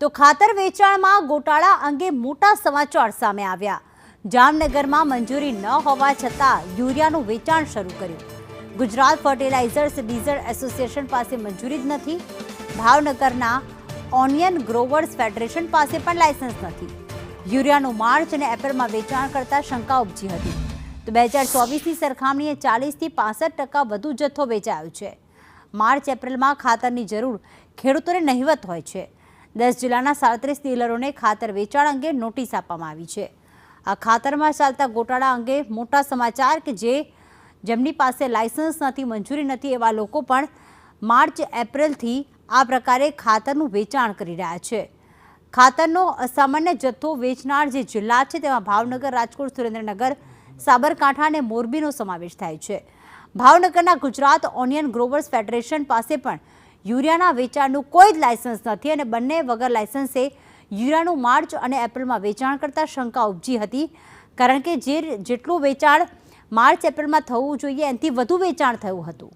તો ખાતર વેચાણમાં ગોટાળા અંગે મોટા સમાચાર સામે આવ્યા। જામનગરમાં મંજૂરી ન હોવા છતાં યુરિયાનું વેચાણ શરૂ કર્યું। ગુજરાત ફર્ટિલાઇઝર્સ ડીઝલ એસોસિએશન પાસે મંજૂરી જ નથી। ભાવનગરના ઓનિયન ગ્રોવર્સ ફેડરેશન પાસે પણ લાયસન્સ નથી। યુરિયાનું માર્ચ અને એપ્રિલમાં વેચાણ કરતા શંકા ઉપજી હતી। તો 2024ની સરખામણીએ 40થી 65% વધુ જથ્થો વેચાયો છે। માર્ચ એપ્રિલમાં ખાતરની જરૂર ખેડૂતોને નહિવત હોય છે। 10 જિલ્લાના 37 ડીલરોને ખાતર વેચાણ અંગે નોટિસ આપવામાં આવી છે। આ ખાતરમાં ચાલતા ગોટાળા અંગે મોટા સમાચાર કે જેમની પાસે લાયસન્સ નથી, મંજૂરી નથી એવા લોકો પણ માર્ચ એપ્રિલથી આ પ્રકારે ખાતરનું વેચાણ કરી રહ્યા છે। ખાતરનો અસામાન્ય જથ્થો વેચનાર જે જિલ્લા છે તેમાં ભાવનગર, રાજકોટ, સુરેન્દ્રનગર, સાબરકાંઠા અને મોરબીનો સમાવેશ થાય છે। ભાવનગરના ગુજરાત ઓનિયન ગ્રોવર્સ ફેડરેશન પાસે પણ યુરિયાના વેચાણનું કોઈ જ લાયસન્સ નથી અને બંને વગર લાયસન્સે યુરિયાનું માર્ચ અને એપ્રિલમાં વેચાણ કરતા શંકા ઉપજી હતી, કારણ કે જેટલું વેચાણ માર્ચ એપ્રિલમાં થવું જોઈએ એનાથી વધુ વેચાણ થયું હતું।